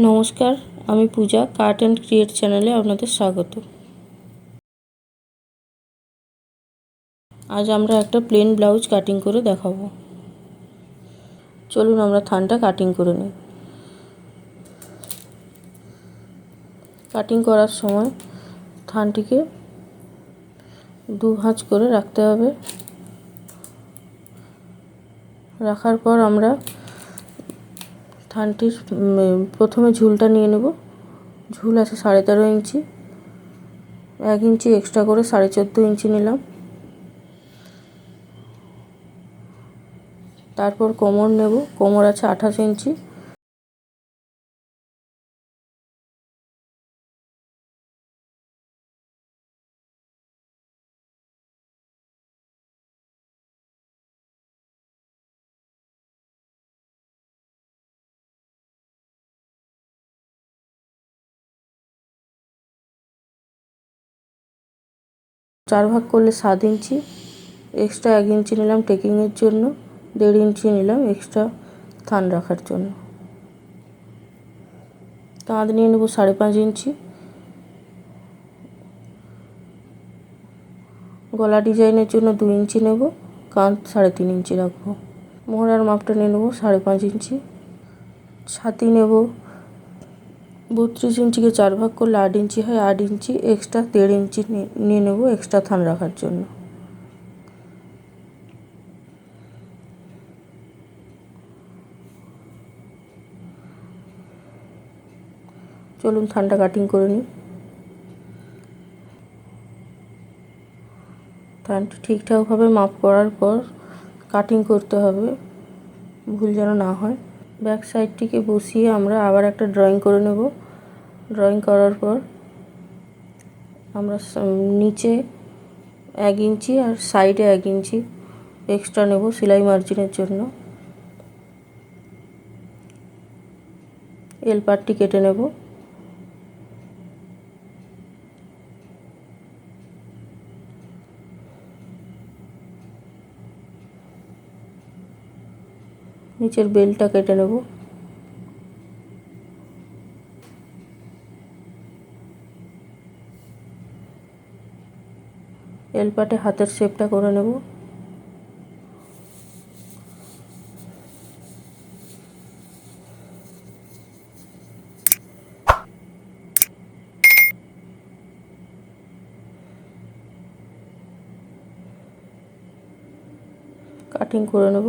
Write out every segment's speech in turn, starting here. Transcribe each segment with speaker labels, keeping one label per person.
Speaker 1: নমস্কার, আমি পূজা cut and create চ্যানেলে আপনাদের স্বাগত। আজ আমরা একটা প্লেন ব্লাউজ কাটিং করে দেখাবো। চলুন আমরা থানটা কাটিং করে নিই। কাটিং করার সময় থানটিকে দু ভাঁজ করে রাখতে হবে। রাখার পর আমরা থানটির প্রথমে ঝুলটা নিয়ে নেব। ঝুল আছে 13.5 ইঞ্চি, 1 ইঞ্চি এক্সট্রা করে 14.5 ইঞ্চি নিলাম। তারপর কোমর নেব, কোমর আছে 28 ইঞ্চি। চার ভাগ করলে 7 ইঞ্চি, এক্সট্রা 1 ইঞ্চি নিলাম টেকিংয়ের জন্য, 1.5 ইঞ্চি নিলাম এক্সট্রা থান রাখার জন্য। কাঁধ নিয়ে নেব 5.5 ইঞ্চি। গলা ডিজাইনের জন্য 2 ইঞ্চি নেব, কাঁধ 3.5 ইঞ্চি রাখবো। মোহরার মাপটা নিয়ে নেব 5.5 ইঞ্চি। ছাতি নেব 32 ইঞ্চিকে 4 ভাগ করলে 8 ইঞ্চি হয়, 8 ইঞ্চি এক্সট্রা 1.5 ইঞ্চি নিয়ে নেব এক্সট্রা থান রাখার জন্য। চলুন থানটা কাটিং করে নিই। থানটি ঠিকঠাকভাবে মাপ করার পর কাটিং করতে হবে, ভুল যেন না হয়। ব্যাক সাইডটিকে বসিয়ে আমরা আবার একটা ড্রয়িং করে নেব। ড্রয়িং করার পর আমরা নিচে 1 ইঞ্চি আর সাইডে 1 ইঞ্চি এক্সট্রা নেব সেলাই মার্জিনের জন্য। এল পার্টটি কেটে নেব। নিচের বেলটা কেটে নেব। এল পার্টে হাতের শেপটা করে নেব। কাটিং করে নেব।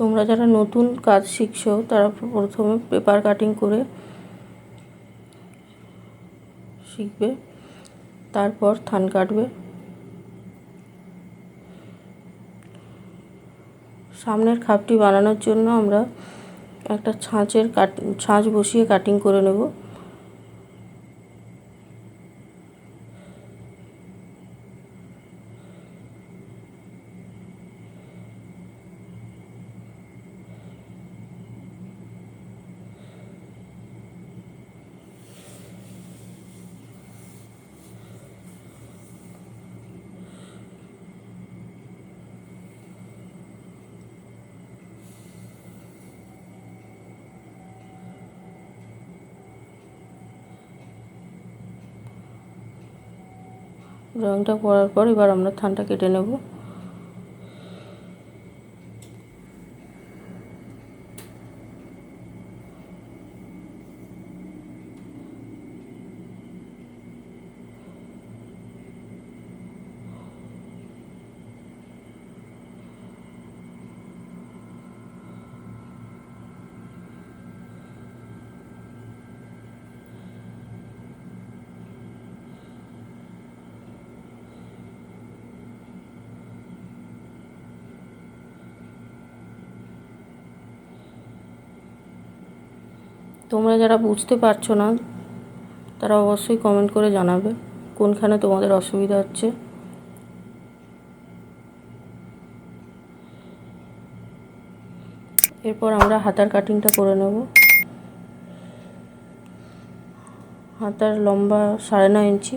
Speaker 1: তোমরা যারা নতুন কাজ শিখছো তারা প্রথমে পেপার কাটিং করে শিখবে, তারপর থান কাটবে। সামনের খাপটি বানানোর জন্য আমরা একটা ছাঁচ বসিয়ে কাটিং করে নেব। ড্রয়িংটা করার পর এবার আমরা থানটা কেটে নেব। তোমরা যারা বুঝতে পারছো না তারা অবশ্যই কমেন্ট করে জানাবে কোনখানে তোমাদের অসুবিধা হচ্ছে। এরপর আমরা হাতার কাটিংটা করে নেব। হাতার লম্বা 9.5 ইঞ্চি,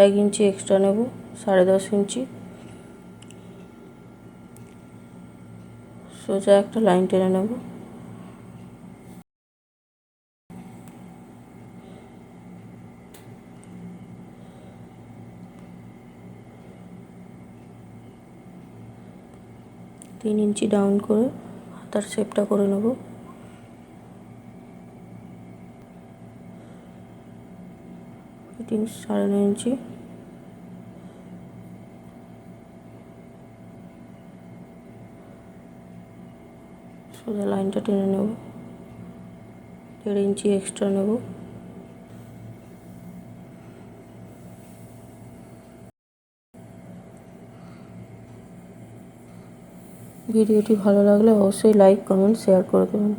Speaker 1: 1 ইঞ্চি এক্সট্রা নেব, 10.5 ইঞ্চি। সোজা একটা লাইন টেনে নেব। তিন ইঞ্চি ডাউন করে হাতার শেপটা করে নেব। ফিটিং 9.5 ইঞ্চি। সোজা লাইনটা টেনে নেব, 1.5 ইঞ্চি এক্সট্রা নেব। ভিডিওটি ভালো লাগলে অবশ্যই লাইক, কমেন্ট, শেয়ার করে দেবেন।